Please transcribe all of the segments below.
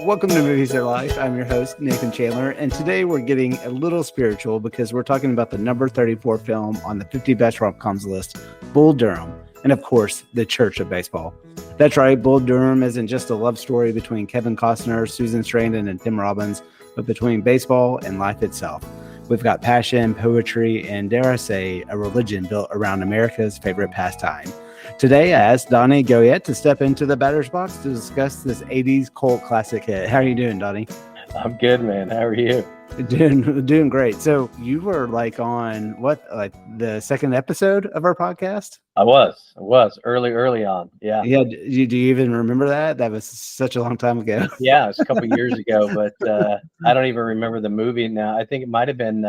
Welcome to Movies Are Life. I'm your host, Nathan Chandler, and today we're getting a little spiritual because we're talking about the number 34 film on the 50 Best Rom-Coms list, Bull Durham, and of course, the Church of Baseball. That's right, Bull Durham isn't just a love story between Kevin Costner, Susan Sarandon, and Tim Robbins, but between baseball and life itself. We've got passion, poetry, and dare I say, a religion built around America's favorite pastime. Today, I asked Donny Goyette to step into the batter's box to discuss this 80s cult classic hit. How are you doing, Donny? I'm good, man. How are you? Doing great. So you were on the second episode of our podcast? I was early on. Yeah. Yeah. Do you even remember that? That was such a long time ago. Yeah, it was a couple years ago, but I don't even remember the movie now. I think it might have been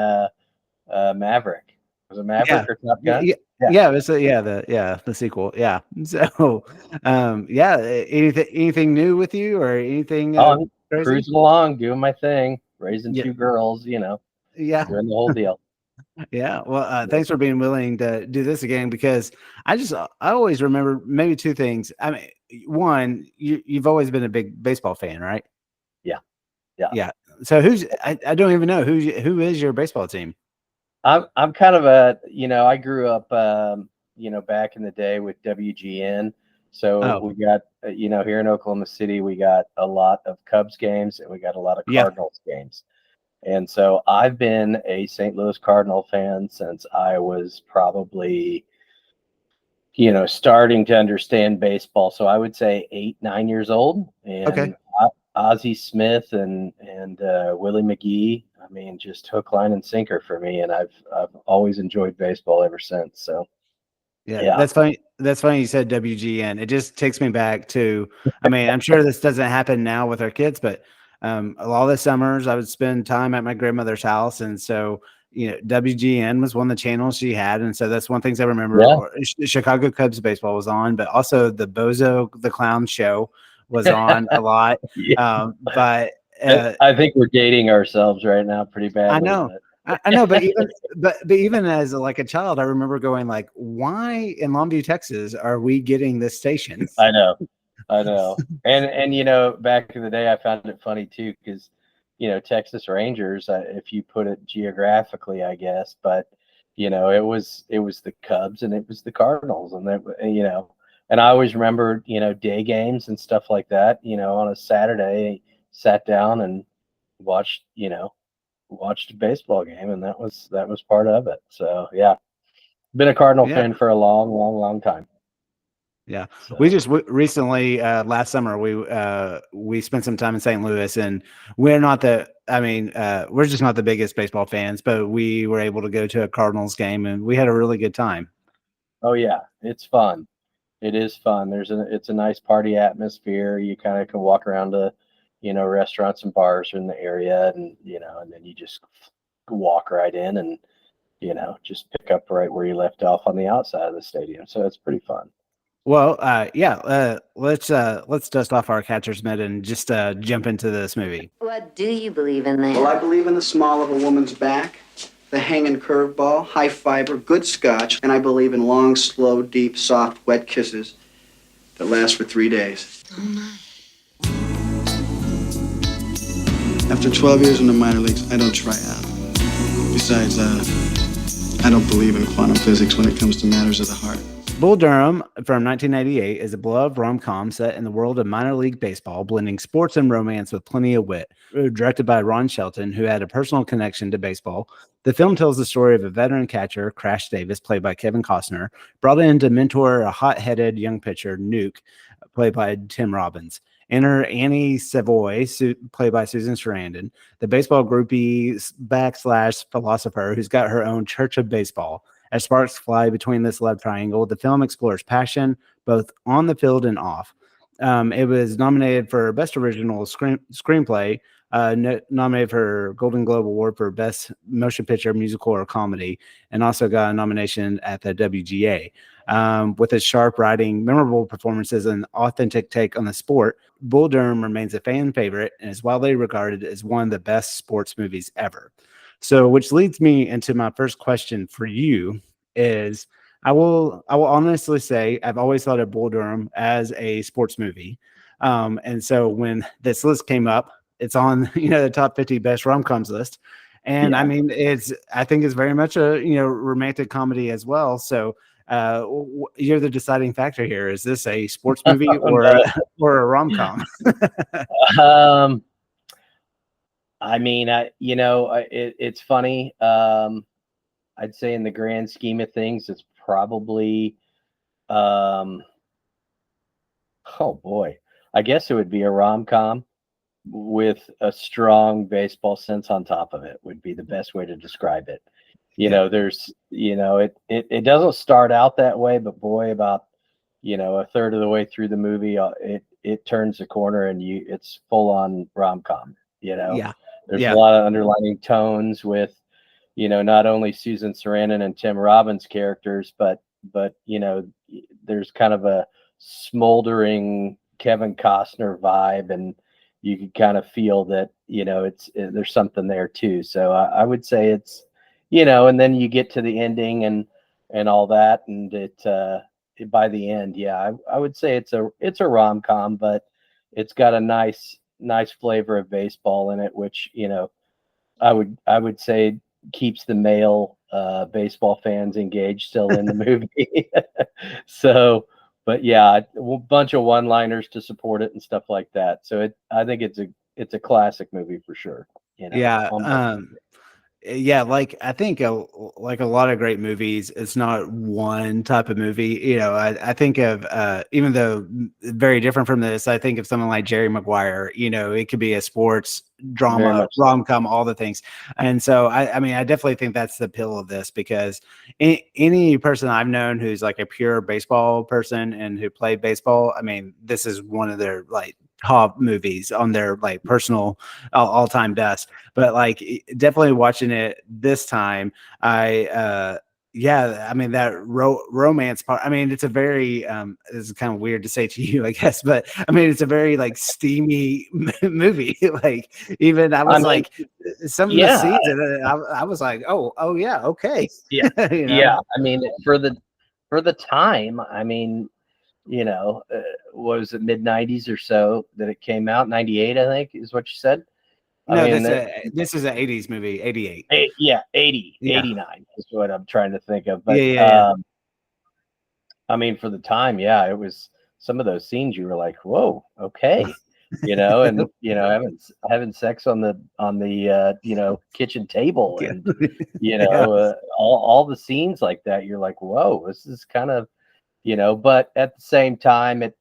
Maverick. Was it Maverick or Top Gun? Yeah, it was the sequel. Yeah. So, anything new with you or anything? I'm crazy? cruising along, doing my thing, raising two girls. Yeah, doing the whole deal. Yeah. Well, thanks for being willing to do this again, because I always remember maybe two things. I mean, one, you've always been a big baseball fan, right? Yeah. So I don't even know who is your baseball team. I'm kind of I grew up, back in the day with WGN. So we got, here in Oklahoma City, we got a lot of Cubs games and we got a lot of Cardinals games. And so I've been a St. Louis Cardinal fan since I was probably, starting to understand baseball. So I would say 8, 9 years old. And Ozzie Smith and Willie McGee. I mean, just hook, line, and sinker for me, and I've always enjoyed baseball ever since. So, yeah, that's funny. That's funny you said WGN. It just takes me back to. I mean, I'm sure this doesn't happen now with our kids, but a lot of the summers I would spend time at my grandmother's house, and so WGN was one of the channels she had, and so that's one thing I remember. Yeah. Chicago Cubs baseball was on, but also the Bozo the Clown show was on a lot. But I think we're dating ourselves right now pretty badly. I know, but even as a child, I remember going why in Longview, Texas, are we getting this station? I know, and back in the day, I found it funny too because Texas Rangers, if you put it geographically, I guess, but it was the Cubs and it was the Cardinals, and and I always remember day games and stuff like that. On a Saturday, sat down and watched a baseball game, and that was part of it. So yeah, been a Cardinal fan for a long time. Yeah. So. We just recently last summer we spent some time in St. Louis, and we're just not the biggest baseball fans, but we were able to go to a Cardinals game and we had a really good time. Oh yeah, it's fun. It is fun. It's a nice party atmosphere. You kind of can walk around to restaurants and bars in the area, and and then you just walk right in and just pick up right where you left off on the outside of the stadium. So it's pretty fun. Well, let's dust off our catcher's mitt and just jump into this movie. What do you believe in then? Well, I believe in the small of a woman's back, the hanging curveball, high fiber, good scotch, and I believe in long, slow, deep, soft, wet kisses that last for 3 days. Oh my. After 12 years in the minor leagues, I don't try out. Besides, I don't believe in quantum physics when it comes to matters of the heart. Bull Durham from 1988 is a beloved rom-com set in the world of minor league baseball, blending sports and romance with plenty of wit. Directed by Ron Shelton, who had a personal connection to baseball, the film tells the story of a veteran catcher, Crash Davis, played by Kevin Costner, brought in to mentor a hot-headed young pitcher, Nuke, played by Tim Robbins. Enter Annie Savoy, played by Susan Sarandon, the baseball groupie / philosopher who's got her own Church of Baseball. As sparks fly between this love triangle, the film explores passion both on the field and off. It was nominated for Best Original Screenplay, nominated for Golden Globe Award for Best Motion Picture, Musical, or Comedy, and also got a nomination at the WGA. With its sharp writing, memorable performances, and authentic take on the sport, Bull Durham remains a fan favorite and is widely regarded as one of the best sports movies ever. So, which leads me into my first question for you is, I will honestly say I've always thought of Bull Durham as a sports movie. And so when this list came up, it's on the top 50 best rom-coms list. And I mean, I think it's very much a romantic comedy as well. So you're the deciding factor here. Is this a sports movie or a rom-com? I mean, it's funny. I'd say in the grand scheme of things, it's probably, oh boy, I guess it would be a rom-com with a strong baseball sense on top of it would be the best way to describe it. There's, it doesn't start out that way, but boy, about, a third of the way through the movie, it turns the corner and it's full on rom-com, There's a lot of underlining tones with, not only Susan Sarandon and Tim Robbins characters, but there's kind of a smoldering Kevin Costner vibe, and you can kind of feel that, there's something there too. So I would say it's, and then you get to the ending and all that. And by the end, I would say it's a rom-com, but it's got a nice flavor of baseball in it, which, I would say keeps the male baseball fans engaged still in the movie. So, but yeah, a bunch of one-liners to support it and stuff like that. So I think it's a classic movie for sure. Yeah, like I think like a lot of great movies, it's not one type of movie. I think of even though very different from this, I think of something like Jerry Maguire. It could be a sports drama, rom-com, all the things. And so I mean, I definitely think that's the appeal of this, because any person I've known who's like a pure baseball person and who played baseball, I mean, this is one of their like top movies on their like personal all-time best. But like definitely watching it this time, I mean that romance part, I mean, it's a very this is kind of weird to say to you, I guess, but I mean, it's a very like steamy movie. Like even I was like some of the scenes in it, I was like, oh yeah, okay. Yeah. Yeah, I mean, for the time, I mean, was it mid-90s or so that it came out? 98, I think, is what you said. No, this is an 80s movie, 88. 89 is what I'm trying to think of. But I mean, for the time, it was some of those scenes you were like, whoa, okay. And having sex on the kitchen table, and all the scenes like that, you're like, whoa, this is kind of, but at the same time, it,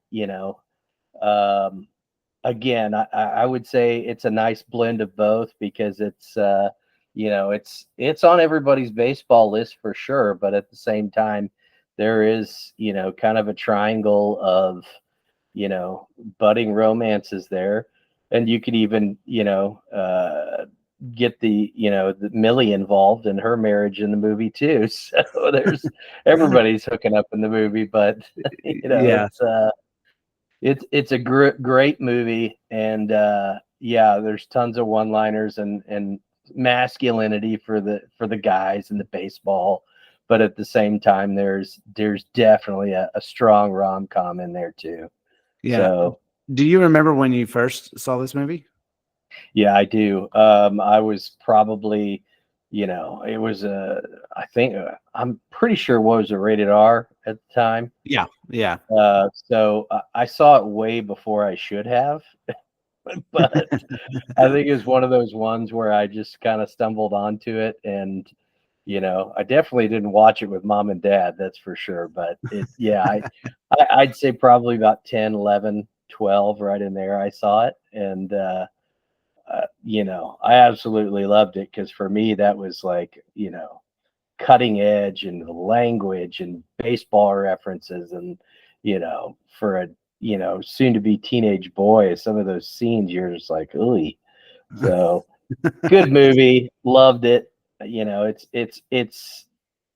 again, I would say it's a nice blend of both, because it's it's on everybody's baseball list for sure, but at the same time, there is kind of a triangle of budding romances there, and you could even get the Millie involved in her marriage in the movie too. So there's everybody's hooking up in the movie, but it's a great movie, and there's tons of one-liners and masculinity for the guys in the baseball, but at the same time, there's definitely a strong rom-com in there too. So, do you remember when you first saw this movie? Yeah, I do. I was probably, it was I think I'm pretty sure it was a rated R at the time. Yeah. So I saw it way before I should have, but I think it's one of those ones where I just kind of stumbled onto it, and I definitely didn't watch it with mom and dad, that's for sure. But I'd say probably about 10, 11, 12, right in there, I saw it, and I absolutely loved it, because for me that was like cutting edge, and the language and baseball references, and for a soon to be teenage boy, some of those scenes you're just like, ooh. So good movie, loved it. It's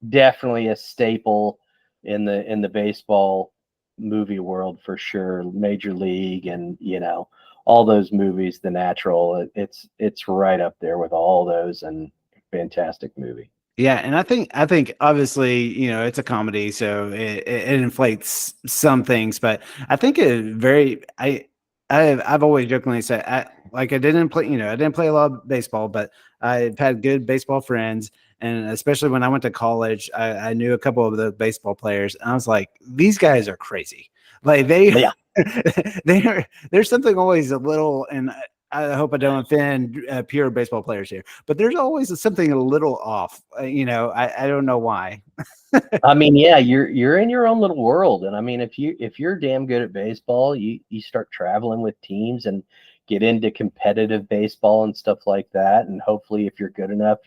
definitely a staple in the baseball movie world for sure. Major League, and all those movies, The Natural, it's right up there with all those, and fantastic movie. Yeah, and I think obviously, it's a comedy, so it inflates some things, but I think I've always jokingly said I didn't play, I didn't play a lot of baseball, but I've had good baseball friends, and especially when I went to college, I knew a couple of the baseball players, and I was like, these guys are crazy. Like Yeah. there's something always a little, and I hope I don't offend pure baseball players here, but there's always something a little off. I don't know why. I mean, yeah, you're in your own little world, and I mean, if you're damn good at baseball, you start traveling with teams and get into competitive baseball and stuff like that, and hopefully, if you're good enough,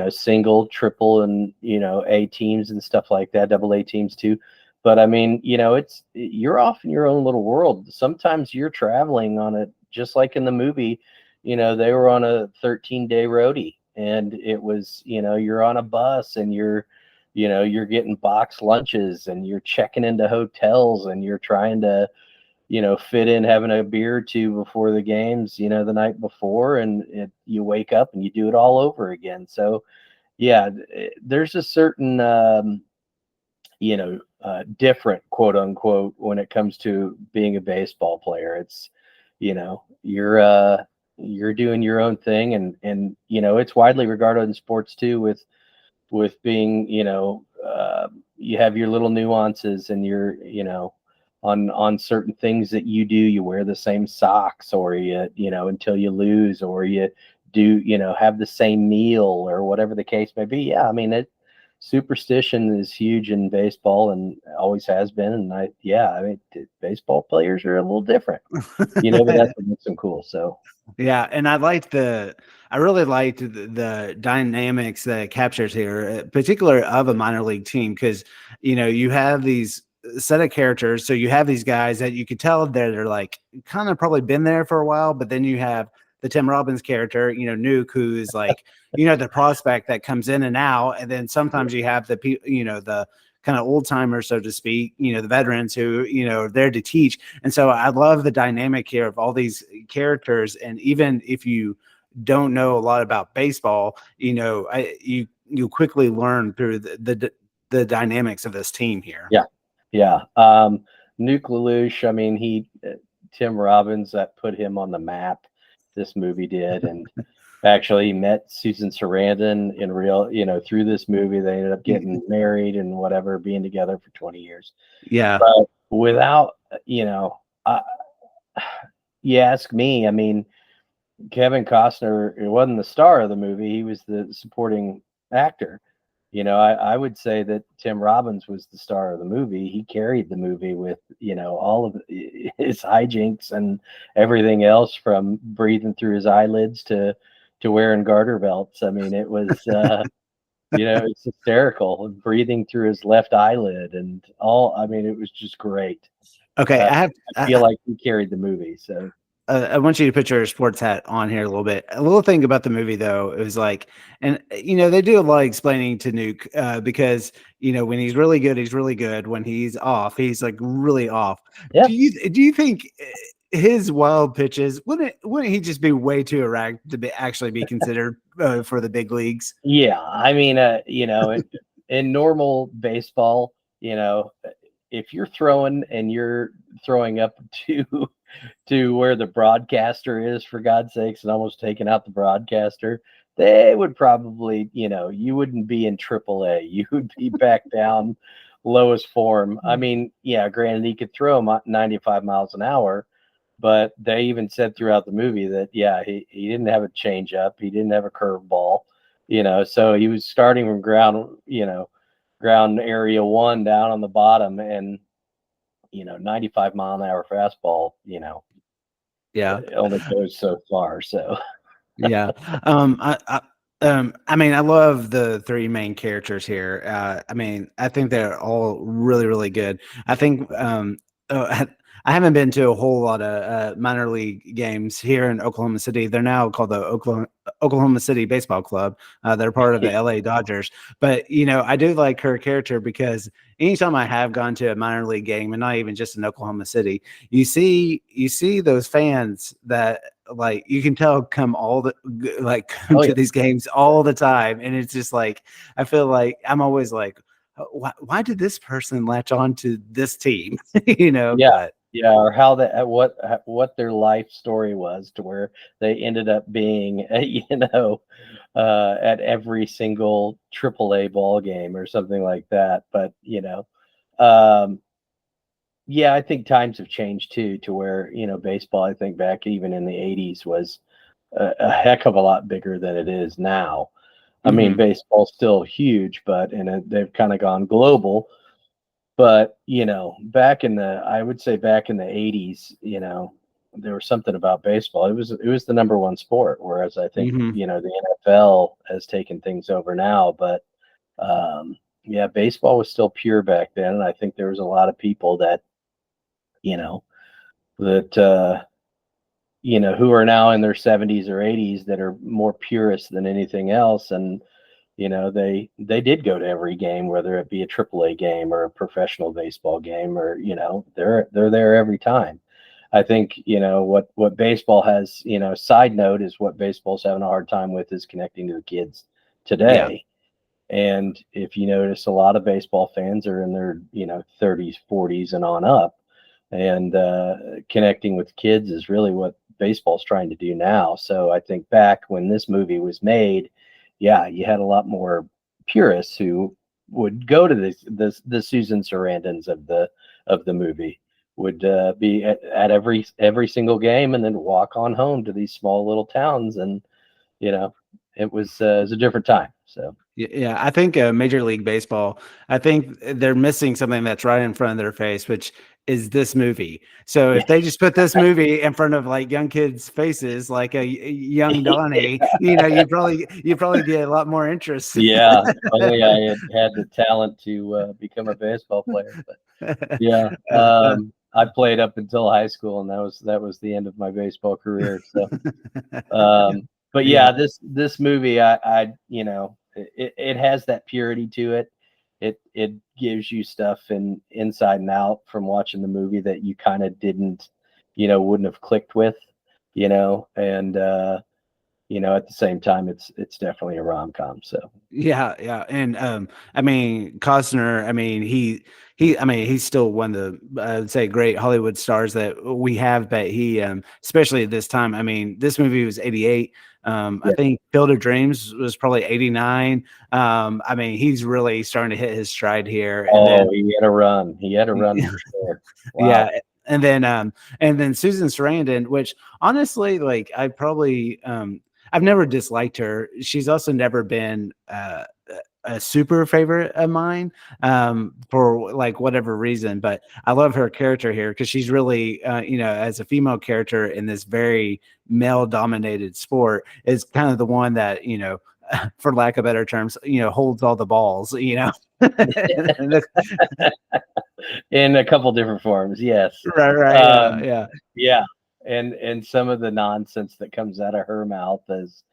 single, triple, and A teams and stuff like that, double A teams too. But I mean, you're off in your own little world. Sometimes you're traveling on it, just like in the movie. They were on a 13-day roadie, and it was, you're on a bus and you're getting boxed lunches and you're checking into hotels and you're trying to, fit in having a beer or two before the games, the night before, and you wake up and you do it all over again. So, yeah, there's a certain, different, quote unquote, when it comes to being a baseball player. It's, you're doing your own thing, and it's widely regarded in sports too, with being, you have your little nuances, and you're, on certain things that you do, you wear the same socks, or until you lose, or you do, have the same meal, or whatever the case may be. Yeah. I mean, superstition is huge in baseball and always has been. And I mean, baseball players are a little different, but that's what makes them cool. So. Yeah, and I really liked the dynamics that it captures here, particular of a minor league team, because you have these set of characters. So you have these guys that you could tell they're like kind of probably been there for a while, but then you have the Tim Robbins character, Nuke, who's like the prospect that comes in and out, and then sometimes you have the the kind of old timers, so to speak, the veterans who, are there to teach. And so I love the dynamic here of all these characters. And even if you don't know a lot about baseball, you quickly learn through the dynamics of this team here. Yeah. Yeah. Nuke LaLoosh, I mean, Tim Robbins, that put him on the map. This movie did. And actually met Susan Sarandon in real, through this movie. They ended up getting married and whatever, being together for 20 years. Yeah. But without, you ask me, I mean, Kevin Costner, it wasn't the star of the movie. He was the supporting actor. I would say that Tim Robbins was the star of the movie. He carried the movie with, all of his hijinks and everything else, from breathing through his eyelids to wearing garter belts. I mean, it was, it's hysterical, breathing through his left eyelid and all. I mean, it was just great. Okay. I feel like he carried the movie. So I want you to put your sports hat on here a little bit. A little thing about the movie, though, it was like, and they do a lot of explaining to Nuke because when he's really good, he's really good. When he's off, he's like really off. Yeah. Do you think his wild pitches wouldn't he just be way too erratic to actually be considered for the big leagues? Yeah, I mean, in normal baseball, if you're throwing and you're throwing up to where the broadcaster is, for God's sakes, and almost taking out the broadcaster, they would probably, you wouldn't be in AAA. You would be back down lowest form. I mean, yeah, granted, he could throw 95 miles an hour, but they even said throughout the movie that, yeah, he didn't have a changeup. He didn't have a curveball, so he was starting from ground area one down on the bottom, and 95 mile an hour fastball, yeah, it only goes so far. So yeah. I mean, I love the three main characters here. I mean, I think they're all really, really good. I think I haven't been to a whole lot of minor league games here in Oklahoma City. They're now called the Oklahoma City Baseball Club. They're part of the LA Dodgers. But, I do like her character because anytime I have gone to a minor league game, and not even just in Oklahoma City, you see those fans that, like, you can tell come to these games all the time. And it's just like, I feel like I'm always like, why did this person latch on to this team? Yeah. But Yeah, or how that what their life story was to where they ended up being, at every single AAA ball game or something like that. But um, yeah, I think times have changed too, to where baseball. I think back even in the '80s was a heck of a lot bigger than it is now. I mean, Mhm. baseball's still huge, but they've kind of gone global. But I would say back in the '80s, there was something about baseball. It was the number one sport. Whereas I think Mhm. the NFL has taken things over now. But yeah, baseball was still pure back then, and I think there was a lot of people that you know that who are now in their 70s or 80s that are more purists than anything else. And they did go to every game, whether it be a AAA game or a professional baseball game, or they're there every time. I think what baseball has, side note is what baseball's having a hard time with is connecting to the kids Yeah. today. And if you notice, a lot of baseball fans are in their 30s, 40s, and on up, and connecting with kids is really what baseball's trying to do now. So I think back when this movie was made, yeah, you had a lot more purists who would go to the Susan Sarandons of the movie, would be at every single game, and then walk on home to these small little towns. And you know it was a different time. So Yeah, I think Major League Baseball, I think they're missing something that's right in front of their face, which is this movie. So if they just put this movie in front of like young kids' faces, like a young Donnie, you probably get a lot more interest. yeah, if only I had the talent to become a baseball player. But yeah, I played up until high school, and that was the end of my baseball career. So, but Yeah. yeah, this movie, it has that purity to it. It gives you stuff inside and out from watching the movie that you kind of wouldn't have clicked with, and at the same time, it's definitely a rom-com. So Yeah, yeah, and I mean Costner. I mean I mean he's still one of the I would say great Hollywood stars that we have, but he especially at this time. I mean, this movie was '88. I yeah. think Field of Dreams was probably '89. I mean, he's really starting to hit his stride here, and then Oh, he had a run. He had a run for sure. Wow. yeah, and then Susan Sarandon, which honestly, like I've never disliked her. She's also never been a super favorite of mine for like whatever reason, but I love her character here because she's really as a female character in this very male dominated sport is kind of the one that for lack of better terms holds all the balls. In a couple different forms, yes. Right, yeah, Um, yeah. yeah, and some of the nonsense that comes out of her mouth is,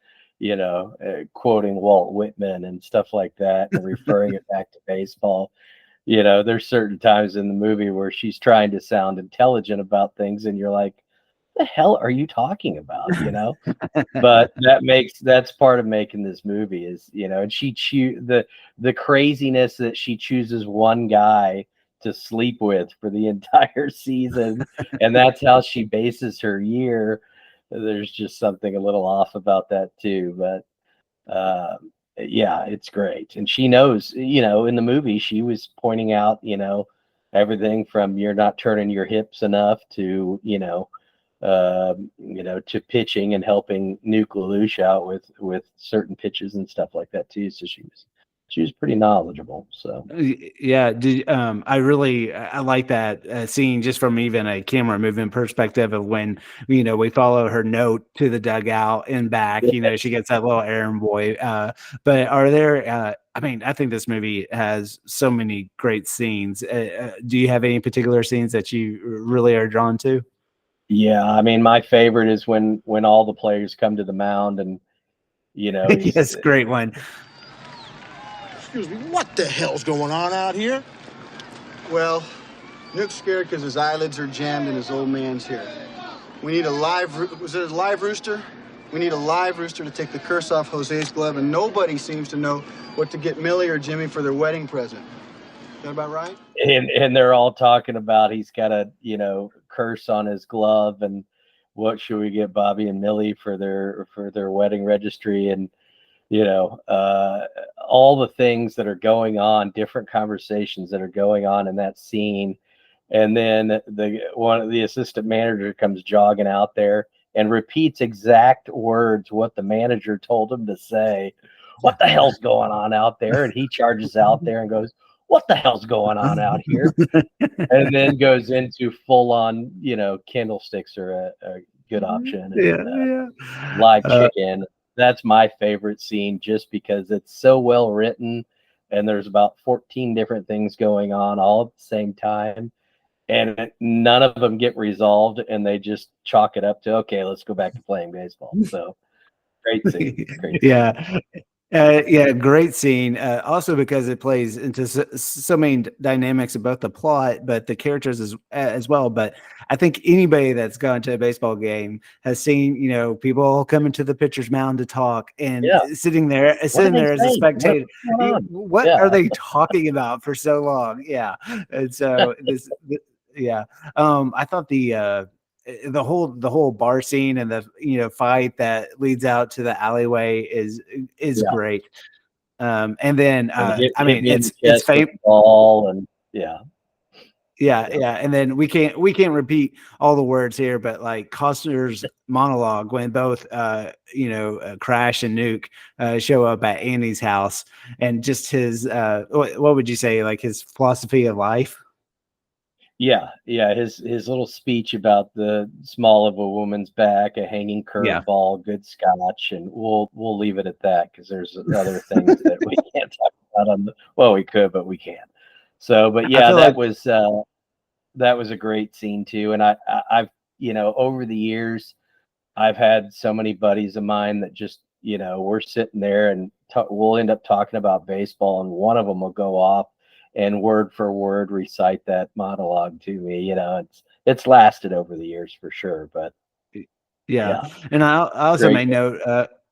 quoting Walt Whitman and stuff like that, and referring it back to baseball. There's certain times in the movie where she's trying to sound intelligent about things, and you're like, "The hell are you talking about?" But that's part of making this movie is, and the craziness that she chooses one guy to sleep with for the entire season, and that's how she bases her year. There's just something a little off about that too. But yeah, it's great. And she knows, in the movie she was pointing out, everything from you're not turning your hips enough to to pitching and helping Nuke LaLoosh out with certain pitches and stuff like that too. So she was pretty knowledgeable. So Yeah, I like that scene just from even a camera movement perspective of when we follow her note to the dugout and back. She gets that little errand boy. But are there? I mean, I think this movie has so many great scenes. Do you have any particular scenes that you really are drawn to? yeah, I mean, my favorite is when all the players come to the mound, and he's Yes, great one. Excuse me, what the hell's going on out here? Well, Nook's scared because his eyelids are jammed and his old man's here. We need a was it a live rooster? We need a live rooster to take the curse off Jose's glove, and nobody seems to know what to get Millie or Jimmy for their wedding present. Is that about right? and they're all talking about he's got to curse on his glove, and what should we get Bobby and Millie for their wedding registry, and all the things that are going on, different conversations that are going on in that scene. And then the assistant manager comes jogging out there and repeats exact words what the manager told him to say. What the hell's going on out there? And he charges out there and goes, what the hell's going on out here? And then goes into full on, candlesticks are a good option. And, live chicken. That's my favorite scene, just because it's so well written, and there's about 14 different things going on all at the same time, and none of them get resolved, and they just chalk it up to, okay, let's go back to playing baseball. So great scene. Great scene. Great scene. Also because it plays into so many dynamics of both the plot, but the characters as well. But I think anybody that's gone to a baseball game has seen, people coming to the pitcher's mound to talk, and sitting there as a spectator. What are they talking about for so long? Yeah, and so I thought the whole bar scene and the fight that leads out to the alleyway is great. And then it's famous ball, and and then we can't repeat all the words here, but like Costner's monologue when both Crash and Nuke show up at Annie's house, and just his what would you say, like his philosophy of life? His little speech about the small of a woman's back, a hanging curveball, good scotch, and we'll leave it at that, because there's other things that we can't talk about we could, but we can't. So, but that was a great scene too. And I've over the years, I've had so many buddies of mine that just we're sitting there and we'll end up talking about baseball, and one of them will go off and word for word recite that monologue to me. It's lasted over the years for sure. But and I also made note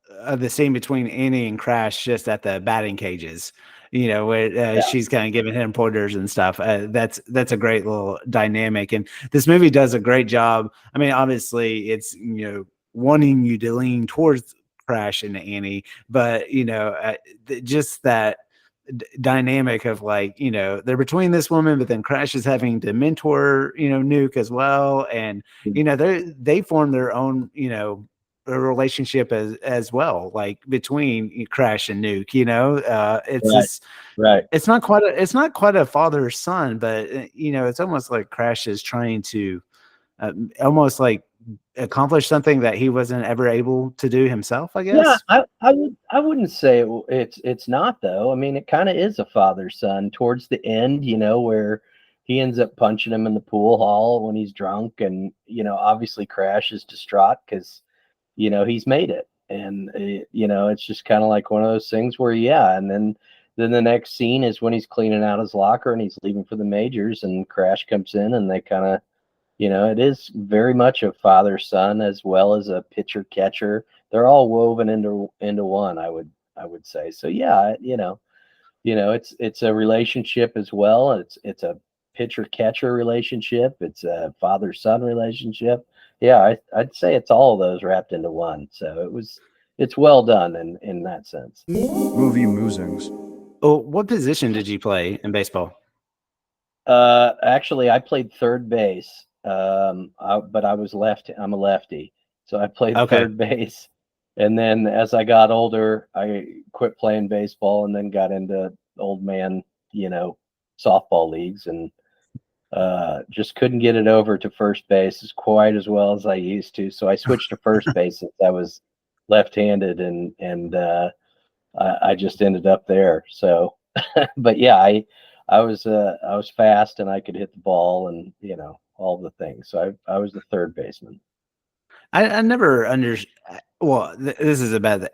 of the scene between Annie and Crash just at the batting cages, where she's kind of giving him pointers and stuff. That's a great little dynamic, and this movie does a great job. I mean, obviously it's wanting you to lean towards Crash and Annie, but just that dynamic of like, they're between this woman, but then Crash is having to mentor Nuke as well, and they form their own a relationship as well, like between Crash and Nuke. It's not quite a father son, but it's almost like Crash is trying to almost like accomplish something that he wasn't ever able to do himself, I guess. I wouldn't say it's not, though. I mean, it kind of is a father son towards the end, where he ends up punching him in the pool hall when he's drunk, and obviously Crash is distraught because he's made it, and it's just kind of like one of those things where and then the next scene is when he's cleaning out his locker and he's leaving for the majors, and Crash comes in, and they kind of it is very much a father son as well as a pitcher catcher. They're all woven into one, I would say. So it's a relationship as well. It's a pitcher catcher relationship. It's a father son relationship. I'd say it's all of those wrapped into one. So it's well done in that sense. Movie Musings. Oh, what position did you play in baseball? Actually, I played third base. But I was I'm a lefty, so I played third base. And then as I got older, I quit playing baseball and then got into old man, softball leagues, and just couldn't get it over to first base as quite as well as I used to. So I switched to first base since I was left-handed, and I just ended up there. So, but I was fast and I could hit the ball, and all the things. So I was the third baseman. I never understood. Well, this is a bad.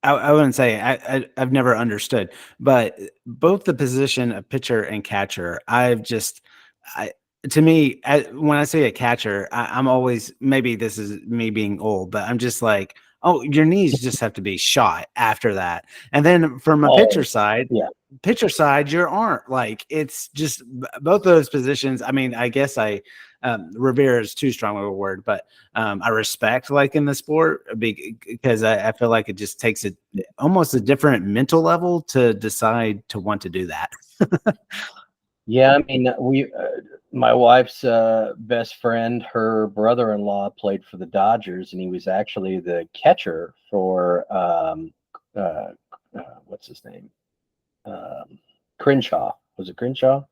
I wouldn't say I've never understood, but both the position of pitcher and catcher, to me, when I say a catcher, I'm always, maybe this is me being old, but I'm just like, oh, your knees just have to be shot after that. And then from a pitcher side, your arm, like, it's just both those positions. I mean, I guess I revere is too strong of a word, but I respect liking the sport because I feel like it just takes almost a different mental level to decide to want to do that. Yeah, I mean, my wife's best friend, her brother-in-law played for the Dodgers, and he was actually the catcher for what's his name? Crenshaw. Was it Crenshaw?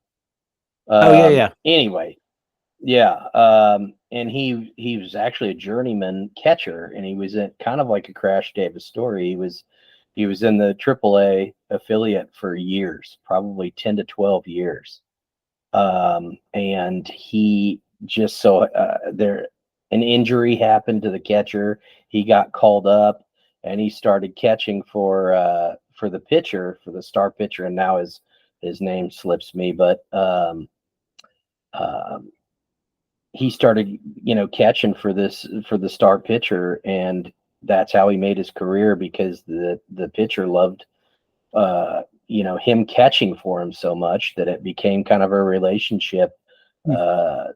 Oh yeah. Anyway, yeah, and he was actually a journeyman catcher, and he was in kind of like a Crash Davis story. He was in the AAA affiliate for years, probably 10 to 12 years. And he just there an injury happened to the catcher. He got called up and he started catching for the pitcher, for the star pitcher, and now his name slips me, but he started catching for the star pitcher, and that's how he made his career, because the pitcher loved him catching for him so much that it became kind of a relationship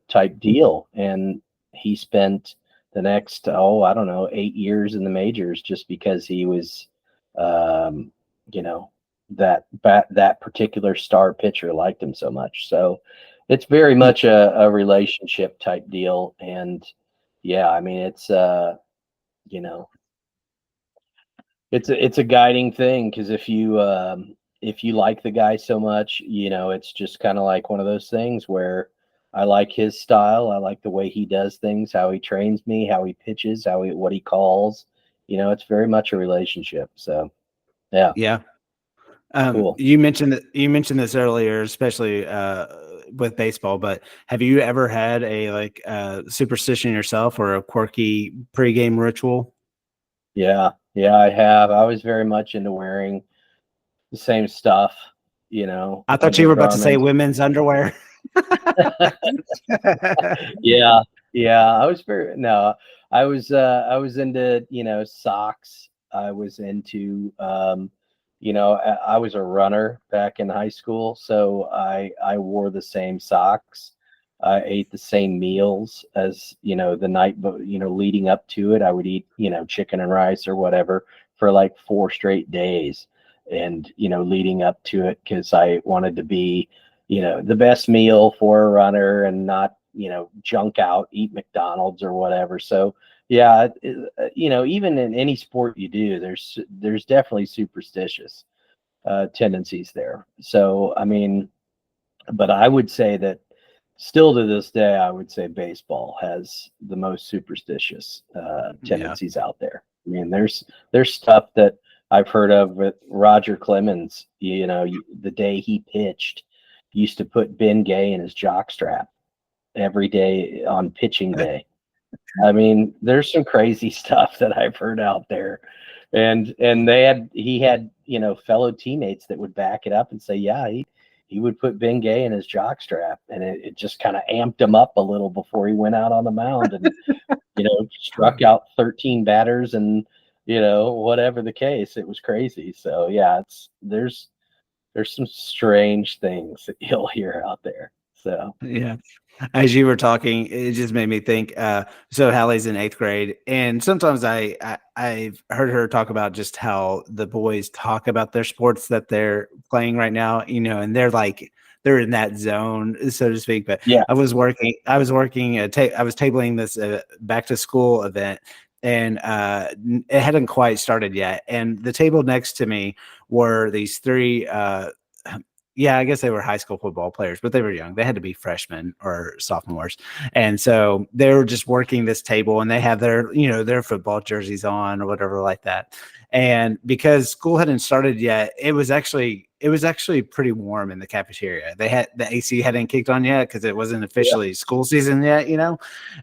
type deal. And he spent the next, I don't know, 8 years in the majors just because he was, that particular star pitcher liked him so much. So it's very much a relationship type deal. And yeah, I mean, it's a guiding thing, because if you like the guy so much, it's just kind of like one of those things where I like his style. I like the way he does things, how he trains me, how he pitches, what he calls. It's very much a relationship. So, yeah. Yeah. Cool. You mentioned this earlier, especially with baseball, but have you ever had a superstition yourself or a quirky pregame ritual? Yeah, I have. I was very much into wearing the same stuff, I thought you were about to say undergarments. women's underwear. Yeah. I was into, socks. I was into, I was a runner back in high school, so I wore the same socks. I ate the same meals as, the night, but, leading up to it, I would eat, chicken and rice or whatever for like 4 straight days. And, leading up to it, because I wanted to be, the best meal for a runner and not, junk out, eat McDonald's or whatever. So yeah, even in any sport you do, there's definitely superstitious tendencies there. So, I mean, but I would say that still to this day, I would say baseball has the most superstitious tendencies out there. I mean, there's stuff that I've heard of with Roger Clemens, the day he pitched, used to put Ben Gay in his jockstrap every day on pitching day. I mean, there's some crazy stuff that I've heard out there. And he had, fellow teammates that would back it up and say, yeah, he would put Ben Gay in his jockstrap, and it just kind of amped him up a little before he went out on the mound and, struck out 13 batters and, whatever the case. It was crazy. So yeah, there's some strange things that you'll hear out there. So yeah. As you were talking, it just made me think. So Hallie's in 8th grade, and sometimes I've heard her talk about just how the boys talk about their sports that they're playing right now, and they're in that zone, so to speak. But yeah, I was tabling this back to school event, and it hadn't quite started yet. And the table next to me were these 3. Yeah, I guess they were high school football players, but they were young. They had to be freshmen or sophomores. And so they were just working this table, and they had their football jerseys on or whatever like that. And because school hadn't started yet, it was actually pretty warm in the cafeteria. They had the AC hadn't kicked on yet because it wasn't officially school season yet,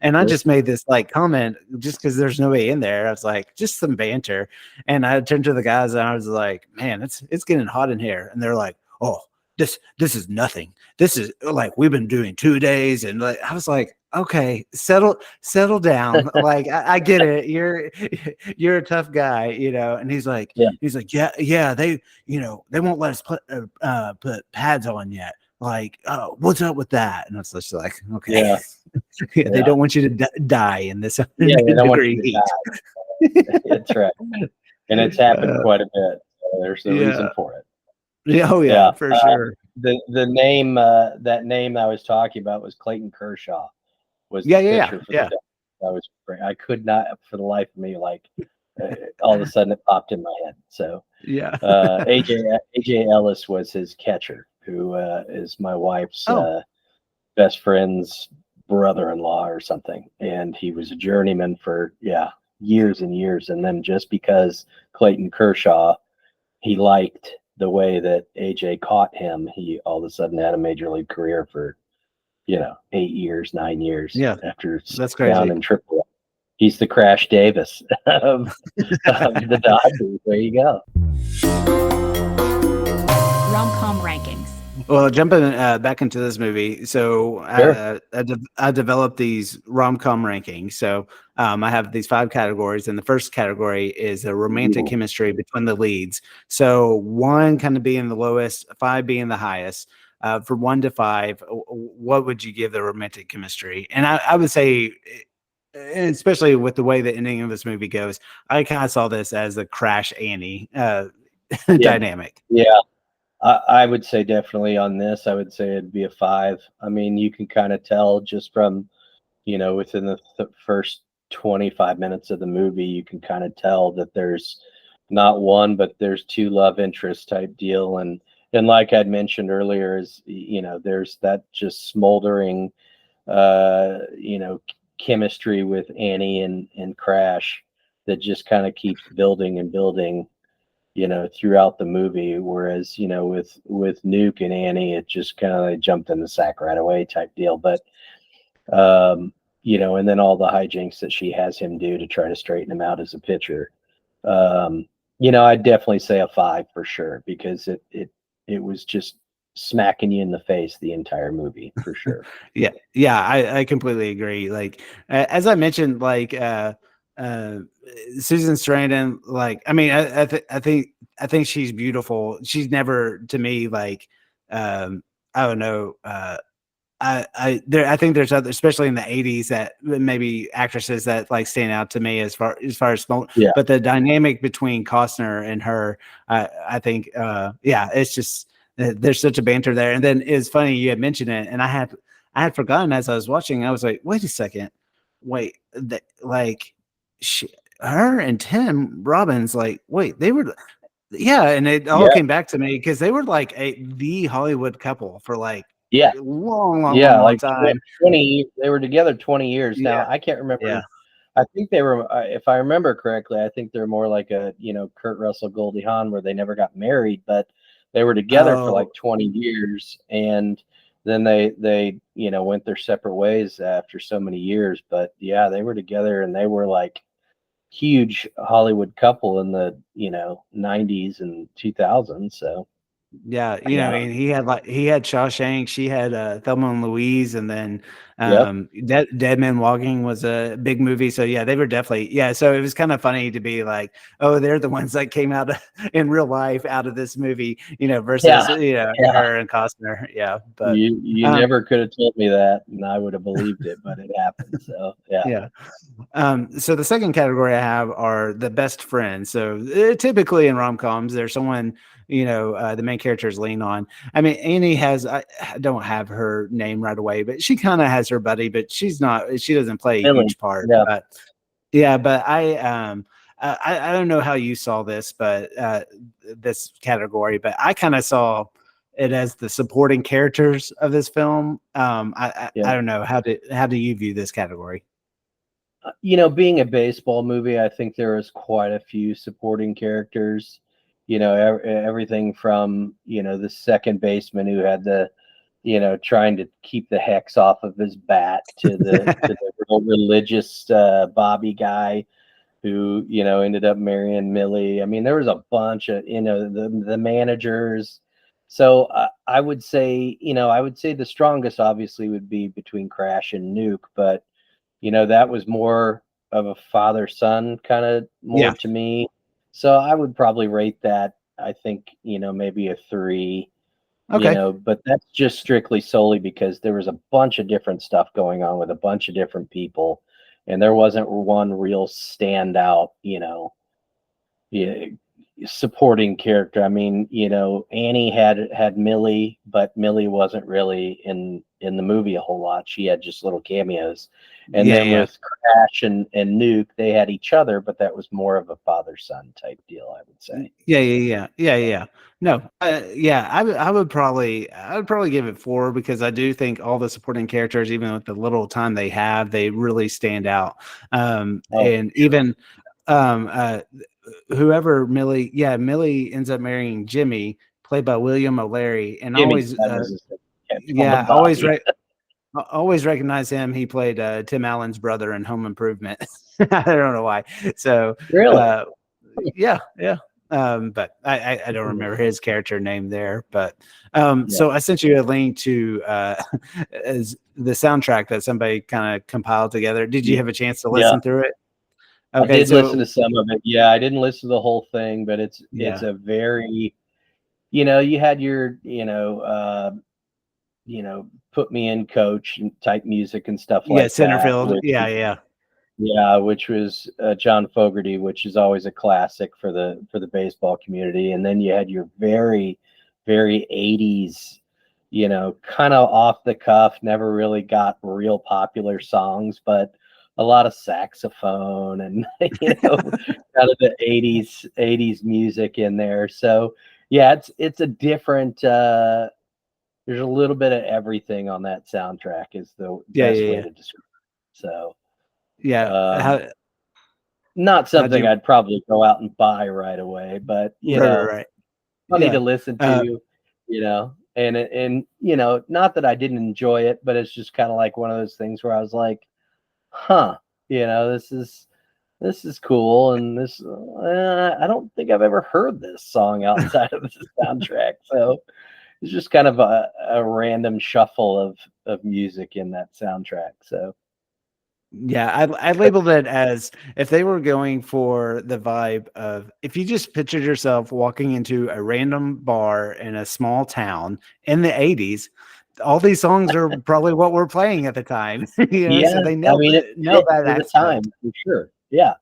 And I just made this comment just because there's nobody in there. I was like, just some banter. And I turned to the guys and I was like, man, it's getting hot in here. And they're like, oh, this is nothing. This is like we've been doing 2 days, and I was like, okay, settle down. Like I get it. You're a tough guy, And he's like, yeah. They won't let us put pads on yet. like, oh, what's up with that? And it's just like, okay, Yeah. yeah, they Yeah. don't want you to die in this Yeah, they don't want degree you to heat. die. That's right. And it's happened quite a bit. So there's a reason Yeah. for it. Yeah, oh yeah, Yeah. for sure. The name that name I was talking about was Clayton Kershaw. Was Yeah, the yeah, pitcher for yeah. the Dodgers. That was great. I could not, for the life of me, like all of a sudden it popped in my head. So Yeah. AJ Ellis was his catcher, who is my wife's Oh, best friend's brother-in-law or something, and he was a journeyman for years and years. And then just because Clayton Kershaw, he liked the way that AJ caught him, he all of a sudden had a major league career for 8 years, 9 years yeah, after that's down crazy. in Triple. He's the Crash Davis of the Dodgers. There you go. Rom-Com Rankings. Well, jumping back into this movie, so Sure. I developed these rom-com rankings. So I have these 5 categories, and the first category is a romantic Ooh. chemistry between the leads. So 1 kind of being the lowest, 5 being the highest. From 1 to 5, what would you give the romantic chemistry? And I would say, especially with the way the ending of this movie goes, I kind of saw this as a Crash Annie Yeah. dynamic. Yeah. I would say definitely on this, I would say it'd be a 5. I mean, you can kind of tell just from, within the first 25 minutes of the movie, you can kind of tell that there's not 1, but there's 2 love interest type deal. And like I'd mentioned earlier, is, there's that just smoldering, chemistry with Annie and Crash that just kind of keeps building and building, throughout the movie. Whereas, with Nuke and Annie, it just kind of jumped in the sack right away type deal. But, and then all the hijinks that she has him do to try to straighten him out as a pitcher. I'd definitely say a 5 for sure, because it was just smacking you in the face the entire movie for sure. Yeah, yeah, I completely agree. Like as I mentioned, like uh Susan Sarandon, like I mean, I think she's beautiful. She's never to me like I don't know. I think there's other, especially in the 80s, that maybe actresses that like stand out to me as far as small. Yeah. But the dynamic between Costner and her, I think, yeah, it's just there's such a banter there. And then it's funny you had mentioned it, and I had forgotten as I was watching. I was like, wait a second, like her and Tim Robbins, like, wait, they were. Yeah, and it all Yeah. came back to me because they were like the Hollywood couple for like Yeah. long time. 20. They were together 20 years. Now Yeah, I can't remember. yeah. I think they were, if I remember correctly, I think they're more like a Kurt Russell, Goldie Hawn, where they never got married, but they were together for like 20 years, and then they went their separate ways after so many years. But yeah, they were together, and they were like huge Hollywood couple in the 90s and 2000s. So Yeah, yeah. I mean, he had Shawshank, she had Thelma and Louise, and then Yep. Dead Man Walking was a big movie. So yeah, they were definitely So it was kind of funny to be like, oh, they're the ones that came out in real life out of this movie, versus Yeah. her and Costner. Yeah, but You never could have told me that, and I would have believed it, but it happened. So yeah. yeah. So the second category I have are the best friends. So typically in rom-coms, there's someone, the main characters lean on. I mean, Annie has, I don't have her name right away, but she kind of has her buddy, but she doesn't play a Really? huge part. Yeah. But yeah, but I don't know how you saw this, but this category, but I kind of saw it as the supporting characters of this film. I don't know, how do you view this category? Being a baseball movie, I think there was quite a few supporting characters. Everything from the second baseman who had the trying to keep the hex off of his bat to the real religious Bobby guy who ended up marrying Millie. I mean, there was a bunch of the managers. So I would say the strongest obviously would be between Crash and Nuke, but that was more of a father-son kind of more to me. So I would probably rate that, I think, maybe a 3. Okay. But that's just strictly solely because there was a bunch of different stuff going on with a bunch of different people, and there wasn't one real standout, yeah, supporting character. I mean, Annie had Millie, but Millie wasn't really in the movie a whole lot. She had just little cameos. And then with Crash and Nuke, they had each other, but that was more of a father-son type deal, I would say. Yeah. No, I would probably give it 4 because I do think all the supporting characters, even with the little time they have, they really stand out. And even whoever Millie ends up marrying Jimmy, played by William O'Leary, and Jimmy, always recognize him. He played Tim Allen's brother in Home Improvement. I don't know why. So really, yeah. But I don't remember his character name there. But so I sent you a link to as the soundtrack that somebody kind of compiled together. Did you have a chance to listen through it? Okay, I did listen to some of it. Yeah, I didn't listen to the whole thing, but it's a very, you had your, put me in coach type music and stuff like Centerfield. that. Yeah, which was John Fogerty, which is always a classic for the baseball community. And then you had your very, very 80s, kind of off the cuff, never really got real popular songs, but a lot of saxophone and kind of the 80s music in there. So yeah, it's a different there's a little bit of everything on that soundtrack is the best way to describe it. So not something I'd probably go out and buy right away, but funny to listen to, and not that I didn't enjoy it, but it's just kind of like one of those things where I was like, this is cool, and this I don't think I've ever heard this song outside of the soundtrack, so it's just kind of a random shuffle of music in that soundtrack. So I labeled it as if they were going for the vibe of if you just pictured yourself walking into a random bar in a small town in the 80s, all these songs are probably what we're playing at the time. So they nailed that at the time for sure. Yeah.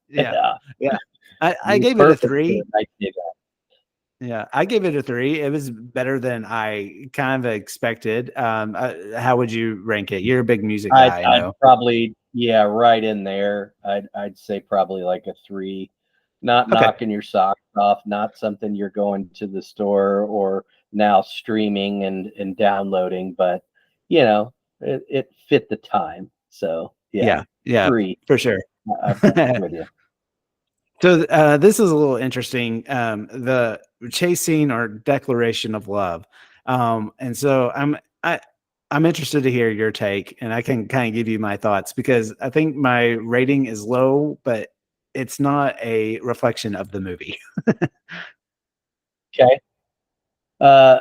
I gave it a 3. I gave it a 3. It was better than I kind of expected. How would you rank it? You're a big music guy. I'd probably right in there. I'd say probably like a 3. Not knocking your socks off, not something you're going to the store or now streaming and downloading, but it fit the time. So 3 for sure. I'm with you. So this is a little interesting. The chasing or declaration of love, and so I'm interested to hear your take, and I can kind of give you my thoughts because I think my rating is low, but it's not a reflection of the movie. Okay. I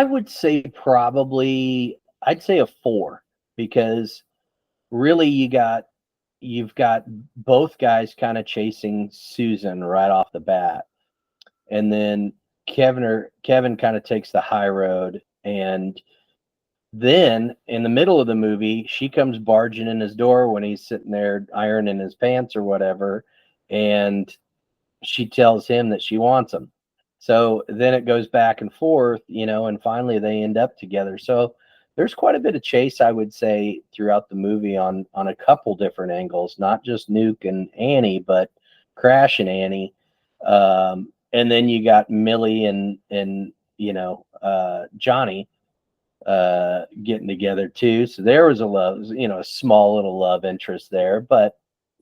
would say I'd say a 4 because really you've got both guys kind of chasing Susan right off the bat. And then Kevin kind of takes the high road. And then in the middle of the movie, she comes barging in his door when he's sitting there ironing his pants or whatever. And she tells him that she wants him. So then it goes back and forth, and finally they end up together. So there's quite a bit of chase, I would say, throughout the movie on a couple different angles, not just Nuke and Annie, but Crash and Annie. And then you got Millie and Johnny getting together too. So there was a small little love interest there. But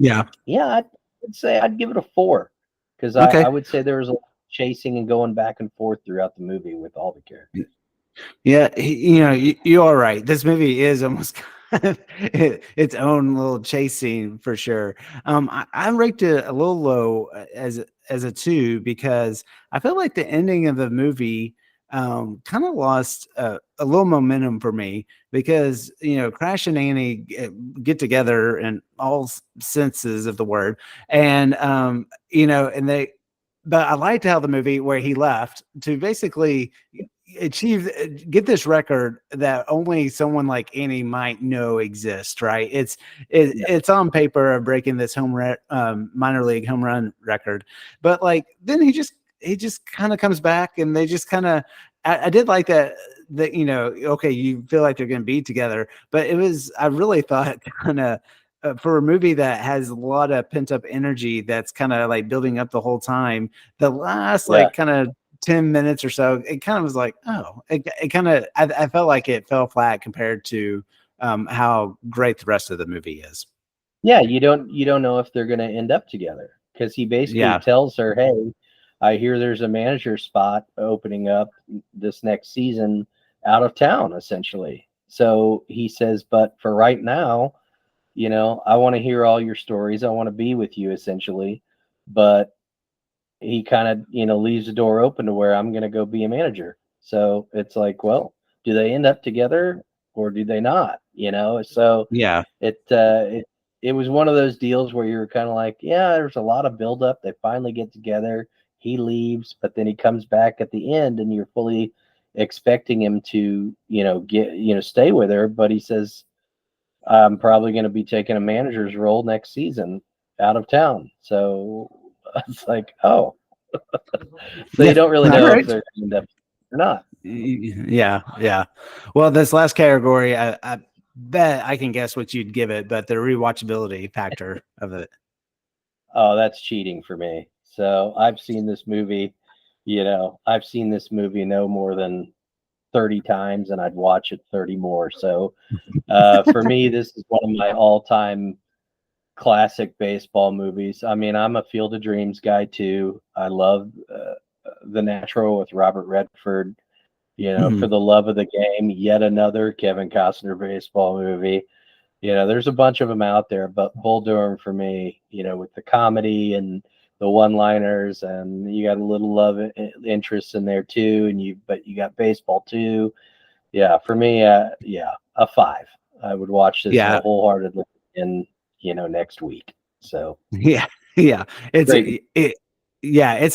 I'd say I'd give it a 4 because I would say there was a lot of chasing and going back and forth throughout the movie with all the characters. Yeah, you are right. This movie is almost kind of its own little chase scene for sure. I ranked it a little low as a 2 because I feel like the ending of the movie kind of lost a little momentum for me because Crash and Annie get together in all senses of the word, and and they. But I liked how the movie where he left to basically get this record that only someone like Annie might know exists, right? It's on paper of breaking this minor league home run record, but like then he just kind of comes back, and they just kind of. I did like that okay, you feel like they're going to be together, but I really thought kind of for a movie that has a lot of pent up energy that's kind of like building up the whole time. The last like kind of 10 minutes or so, it kind of was like, it kind of, I felt like it fell flat compared to how great the rest of the movie is. Yeah, you don't know if they're going to end up together, because he basically tells her, "Hey, I hear there's a manager spot opening up this next season out of town," essentially. So he says, "But for right now, I want to hear all your stories. I want to be with you," essentially. But he kind of, leaves the door open to where I'm going to go be a manager. So it's like, well, do they end up together or do they not? So it was one of those deals where you're kind of like, yeah, there's a lot of buildup. They finally get together. He leaves, but then he comes back at the end, and you're fully expecting him to, stay with her. But he says, "I'm probably going to be taking a manager's role next season out of town." So it's like, oh, so you don't really know if they're going to end up or not. Yeah. Well, this last category, I bet I can guess what you'd give it, but the rewatchability factor of it. Oh, that's cheating for me. So I've seen this movie, no more than 30 times, and I'd watch it 30 more. So for me, this is one of my all-time classic baseball movies. I mean, I'm a Field of Dreams guy too. I love The Natural with Robert Redford. For the love of the game, yet another Kevin Costner baseball movie. There's a bunch of them out there, but Bull Durham for me, with the comedy and the one-liners, and you got a little love interest in there too, but you got baseball too. Yeah, for me, a 5. I would watch this wholeheartedly in next week. So it's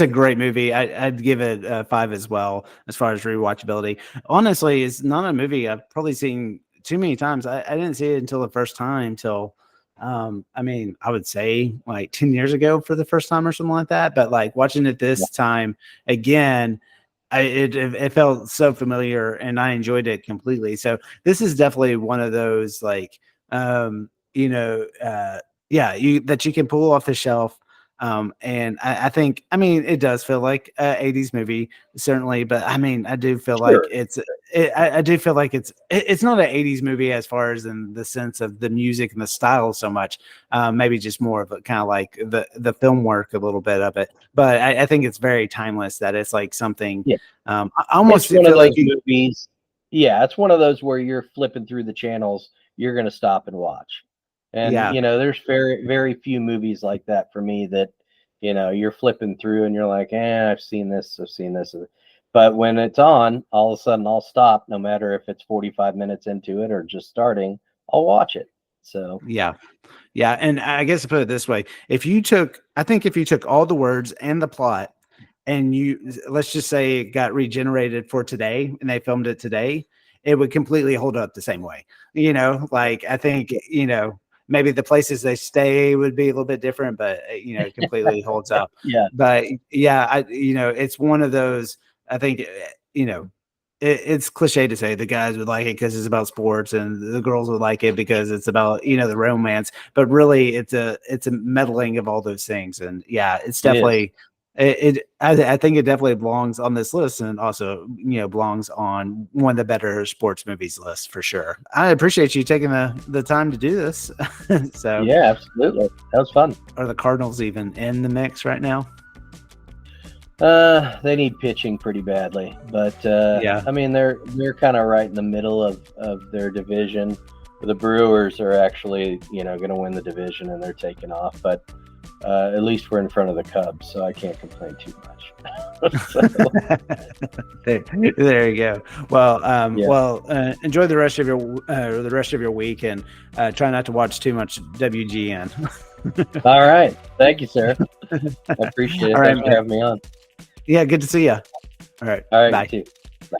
a great movie. I'd give it a 5 as well as far as rewatchability. Honestly, it's not a movie I've probably seen too many times. I didn't see it until the first time I would say like 10 years ago for the first time or something like that. But like watching it this time again, it felt so familiar, and I enjoyed it completely. So this is definitely one of those like, that you can pull off the shelf. And I think, it does feel like a 80s movie, certainly, but I do feel like I do feel like it's not an 80s movie as far as in the sense of the music and the style so much, maybe just more of a kind of like the film work, a little bit of it, but I think it's very timeless, that it's like something, I almost feel like movies. Yeah. It's one of those where you're flipping through the channels, you're going to stop and watch. And, there's very, very few movies like that for me that, you're flipping through and you're like, I've seen this. But when it's on, all of a sudden I'll stop, no matter if it's 45 minutes into it or just starting, I'll watch it. So, yeah. And I guess to put it this way, if you took all the words and the plot, and let's just say it got regenerated for today and they filmed it today, it would completely hold up the same way. I think, maybe the places they stay would be a little bit different, but it completely holds up. Yeah. But it's one of those, I think, it's cliche to say the guys would like it because it's about sports, and the girls would like it because it's about, the romance, but really it's a meddling of all those things. And it's definitely, I think it definitely belongs on this list, and also, belongs on one of the better sports movies list for sure. I appreciate you taking the time to do this. So yeah, absolutely. That was fun. Are the Cardinals even in the mix right now? They need pitching pretty badly, but they're kind of right in the middle of their division. The Brewers are actually, going to win the division, and they're taking off, but at least we're in front of the Cubs, so I can't complain too much. There you go. Well, enjoy the rest of your week, and try not to watch too much WGN. All right, thank you, sir. I appreciate it. Thanks for having me on. Yeah, good to see you. All right, bye. Bye. You too. Bye.